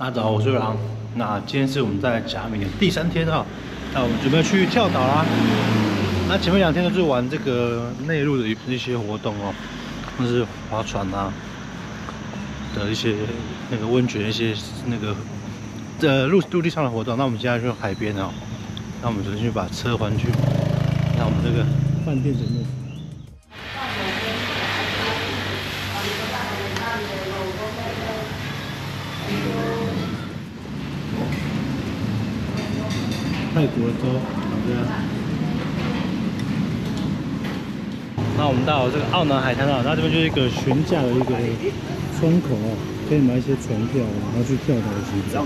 大家好，我是瑞郎。那今天是我们在甲米的第3天啊，那我们准备去跳岛啦。那前面2天都是玩这个内陆的一些活动哦，像是划船啊的一些那个温泉一些那个陆地上的活动。那我们现在去海边啊，那我们准备去把车还去。那我们这个饭店准备。 泰国的州，对啊。那我们到这个澳南海滩了，那这边就是一个询价的一个窗口哦，可以买一些船票，然后去跳岛的行程。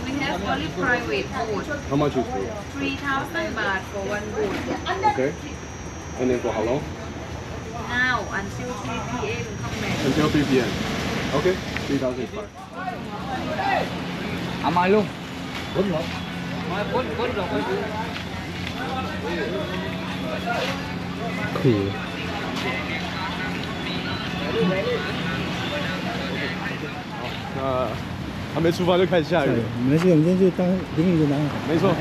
We have only private boat. How much is it? 3,000 baht for one boat. Okay. And then for how long? Now until 3 p.m. come back. Until 3 p.m. Okay. 3,000 is fine. Amai luôn. Bốn rồi. Bốn rồi. 酷。那还没出发就开始下雨。没事，我们今天就当淋雨的男孩。没错。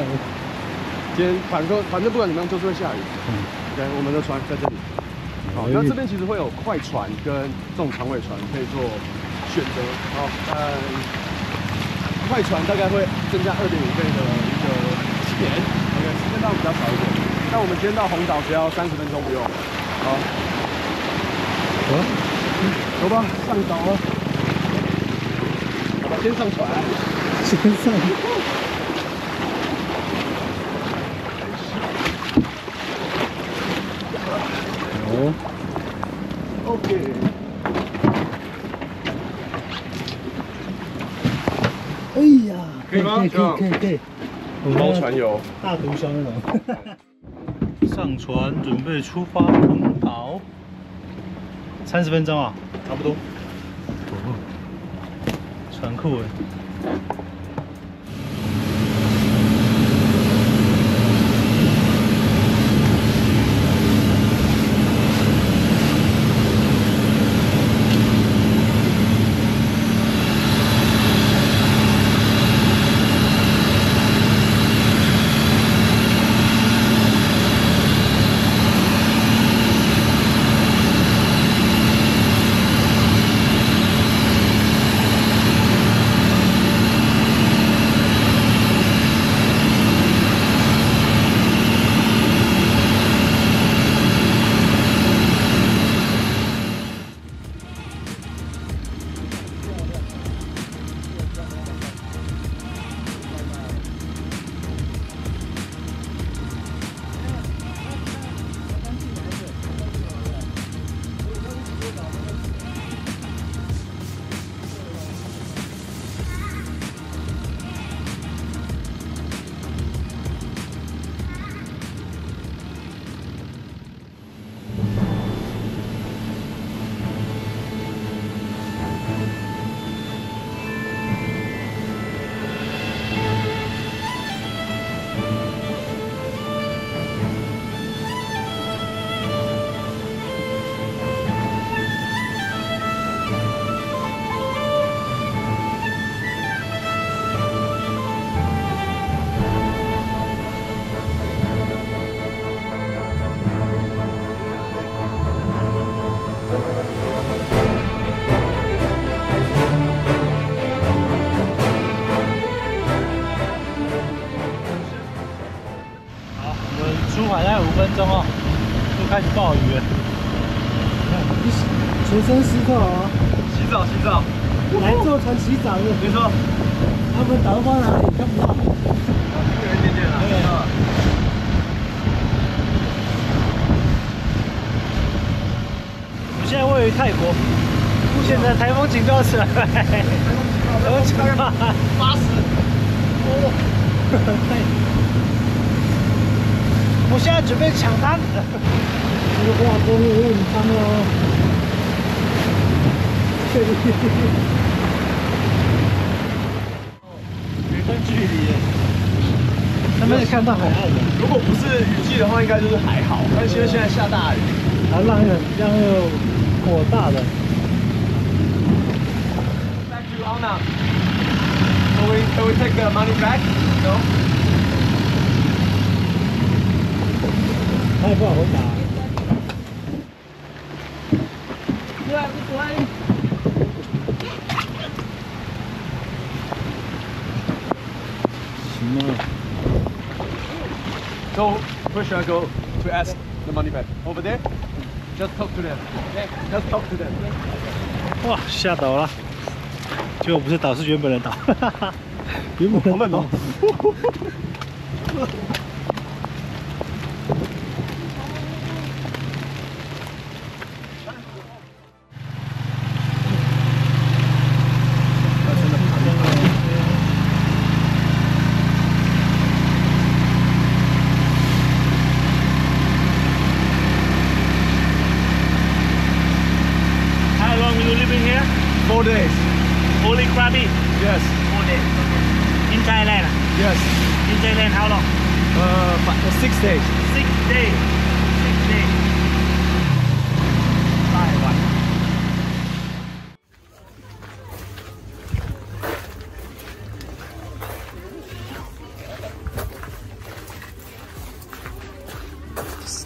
今天反正不管怎么样就是会下雨。OK， 我们的船在这里。好，那这边其实会有快船跟这种长尾船可以做选择。好，快船大概会增加2.5倍的一个钱。OK， 时间上比较少一点。但我们今天到红岛只要30分钟不用。好，走吧，上岛了。好吧，先上船。先上。哦。OK。哎呀，可以吗？可以。包船游，大毒枭那种。上船，准备出发，红岛。30分钟啊，差不多。船酷哎。 出海大概5分钟哦，就开始暴雨了。全身湿透啊！洗澡。来坐船洗澡的，没错。他们岛放哪里看不到？有一点点啊。对。我现在位于泰国，现在台风警告出来，台风警告80。哦。我现在准备抢滩。这个画风有点脏哦。有段距离耶。他们看到海岸的。如果不是雨季的话，应该就是还好。但现在下大雨，然后浪又火大的。Back to Anna. Can we take the money back? No. 他也不好回答。行吗？ So where should I go to ask the money back? Over there? Just talk to them. Okay, just talk to them. 哇，吓倒了！结果不是倒，是原本人倒。原本人倒。How long will you living here? 4 days. Only Krabi? Yes. 4 days. In Thailand? Yes. In Thailand how long? 6 days. 6 days. 6 days. 台湾。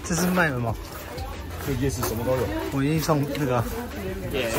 这是卖什么？这夜市什么都有。我已经送那个。Yeah.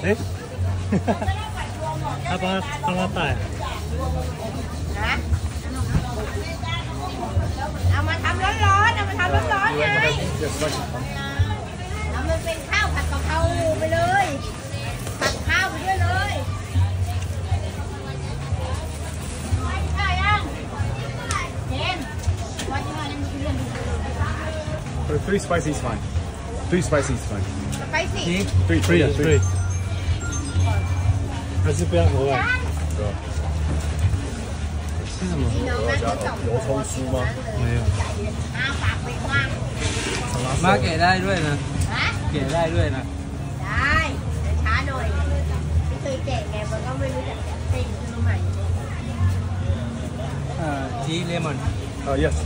哎，他帮他带。 เอามาทำร้อนๆเอามาทำร้อนๆไงเอามันเป็นข้าวผัดกะเพราไปเลยผัดข้าวไปด้วยเลยได้ยังเจนวันนี้มันมีเรื่อง 3 spicy is fine. 3 spicy is fine. ไปสิ Three, yeah, three. 还是不要额外。是什么？油葱酥吗？没有。 อาปากไปกว้าง มาแกะได้ด้วยนะ ฮะ แกะได้ด้วยนะ ได้แต่ช้าหน่อยไม่เคยแกะไงมันก็ไม่รู้จักแกะเส้นขึ้นมาใหม่ ชีสเลมอน Yes.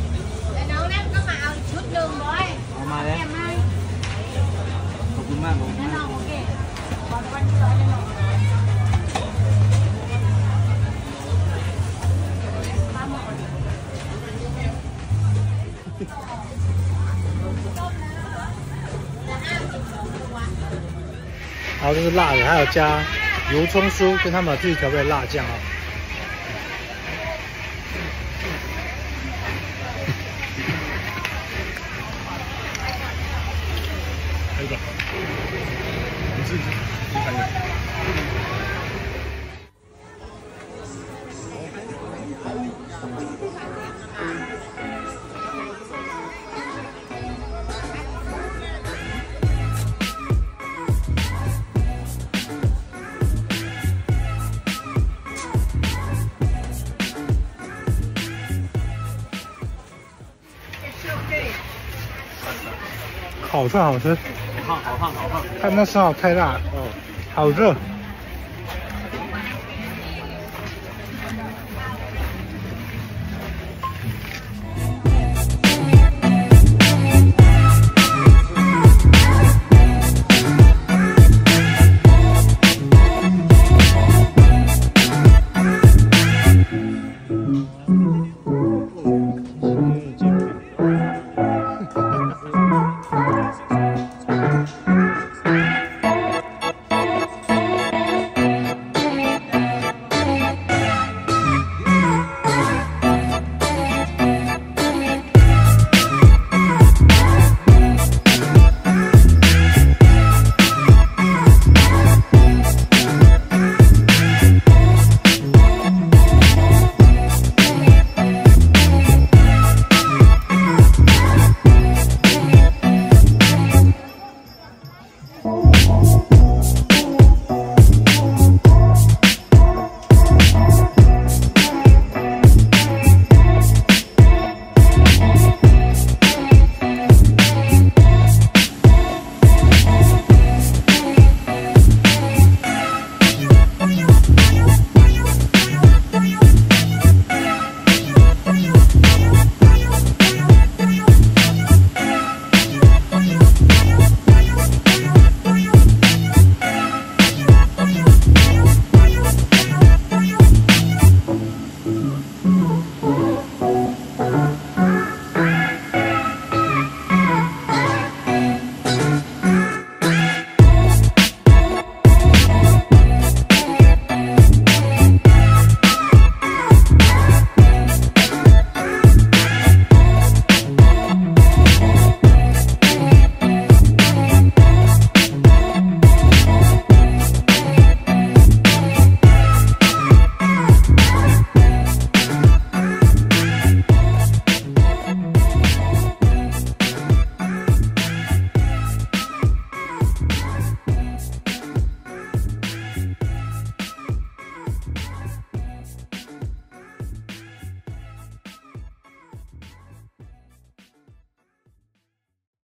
แล้วน้องนั่นก็มาเอาชุดหนึ่งบอย เอามาแล้ว แกะมา ขอบคุณมากผม แล้วน้องโอเควันที่ร้อยแล้วน้อง 然后这是辣的，还有加油葱酥跟他们自己调配的辣酱哦。可以的，你自己看一下。烤串好吃，好烫，但那烧烤太辣了，好热。拜。